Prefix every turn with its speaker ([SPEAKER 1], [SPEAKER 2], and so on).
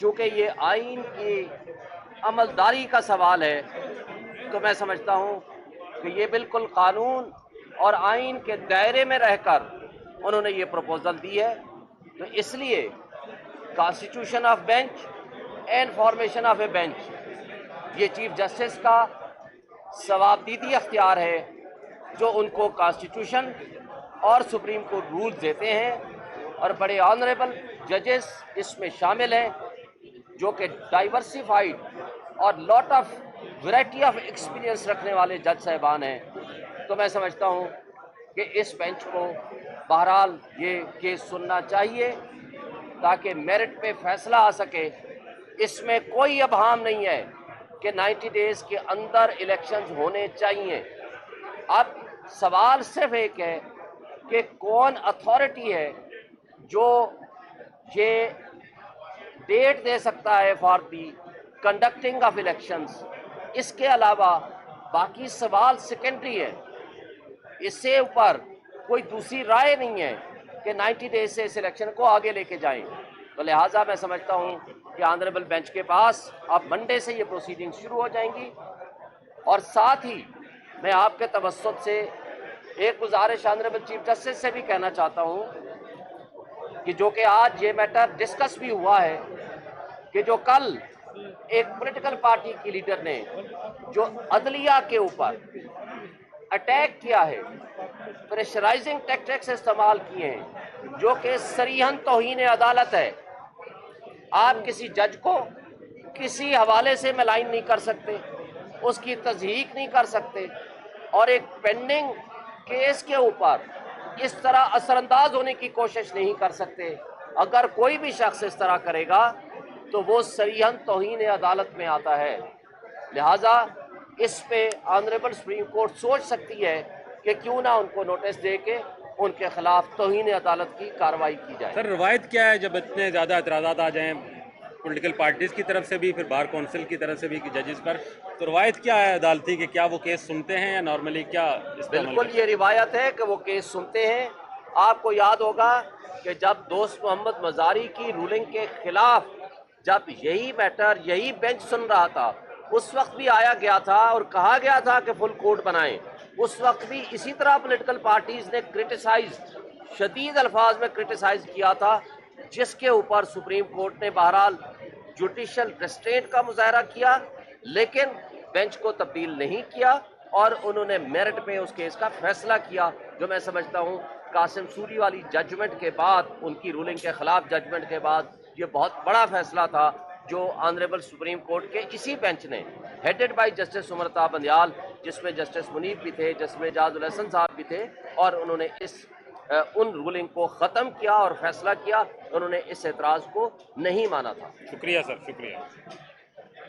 [SPEAKER 1] چونکہ یہ آئین کی عملداری کا سوال ہے تو میں سمجھتا ہوں کہ یہ بالکل قانون اور آئین کے دائرے میں رہ کر انہوں نے یہ پروپوزل دی ہے. تو اس لیے constitution of bench and formation of a bench یہ چیف جسٹس کا ثوابدیدی اختیار ہے جو ان کو کانسٹیٹیوشن اور سپریم کورٹ رولز دیتے ہیں، اور بڑے آنریبل ججز اس میں شامل ہیں جو کہ ڈائیورسیفائڈ اور lot of variety of experience رکھنے والے جج صاحبان ہیں. تو میں سمجھتا ہوں کہ اس بینچ کو بہرحال یہ کیس سننا چاہیے تاکہ میرٹ پہ فیصلہ آ سکے. اس میں کوئی ابہام نہیں ہے کہ 90 ڈیز کے اندر الیکشنز ہونے چاہیے. اب سوال صرف ایک ہے کہ کون اتھارٹی ہے جو یہ ڈیٹ دے سکتا ہے for the conducting of elections. اس کے علاوہ باقی سوال سیکنڈری ہے، اس سے اوپر کوئی دوسری رائے نہیں ہے کہ 90 ڈیز سے اس الیکشن کو آگے لے کے جائیں. تو لہٰذا میں سمجھتا ہوں کہ آنریبل بینچ کے پاس اب منڈے سے یہ پروسیڈنگ شروع ہو جائیں گی. اور ساتھ ہی میں آپ کے توسط سے ایک گزارش آنریبل چیف جسٹس سے بھی کہنا چاہتا ہوں کہ جو کہ آج یہ میٹر ڈسکس بھی ہوا ہے کہ جو کل ایک پولیٹیکل پارٹی کی لیڈر نے جو عدلیہ کے اوپر اٹیک کیا ہے، پریشرائزنگ ٹیکٹکس استعمال کیے ہیں جو کہ صریحاً توہین عدالت ہے. آپ کسی جج کو کسی حوالے سے ملائن نہیں کر سکتے، اس کی تصدیق نہیں کر سکتے، اور ایک پینڈنگ کیس کے اوپر اس طرح اثر انداز ہونے کی کوشش نہیں کر سکتے. اگر کوئی بھی شخص اس طرح کرے گا تو وہ صریحاً توہین عدالت میں آتا ہے. لہٰذا اس پہ آنریبل سپریم کورٹ سوچ سکتی ہے کہ کیوں نہ ان کو نوٹس دے کے ان کے خلاف توہین عدالت کی کارروائی کی جائے.
[SPEAKER 2] سر روایت کیا ہے جب اتنے زیادہ اعتراضات آ جائیں پولیٹیکل پارٹیز کی طرف سے بھی پھر بار کونسل کی طرف سے بھی ججز پر، تو روایت کیا ہے عدالتی کہ کیا وہ کیس سنتے ہیں یا نارملی کیا استعمال؟
[SPEAKER 1] بالکل یہ روایت ہے کہ وہ کیس سنتے ہیں. آپ کو یاد ہوگا کہ جب دوست محمد مزاری کی رولنگ کے خلاف جب یہی میٹر یہی بینچ سن رہا تھا، اس وقت بھی آیا گیا تھا اور کہا گیا تھا کہ فل کورٹ بنائیں. اس وقت بھی اسی طرح پولیٹیکل پارٹیز نے شدید الفاظ میں کرٹیسائز کیا تھا، جس کے اوپر سپریم کورٹ نے بہرحال جوڈیشل ریسٹرینٹ کا مظاہرہ کیا لیکن بینچ کو تبدیل نہیں کیا اور انہوں نے میرٹ پہ اس کیس کا فیصلہ کیا، جو میں سمجھتا ہوں قاسم سوری والی ججمنٹ کے بعد، ان کی رولنگ کے خلاف ججمنٹ کے بعد یہ بہت بڑا فیصلہ تھا جو آنریبل سپریم کورٹ کے اسی بینچ نے headed by justice Umar Ata Bandial, جس میں جسٹس منیب بھی تھے، جس میں اعجاز الحسن صاحب بھی تھے، اور انہوں نے ان رولنگ کو ختم کیا اور فیصلہ کیا. انہوں نے اس اعتراض کو نہیں مانا تھا.
[SPEAKER 2] شکریہ سر، شکریہ.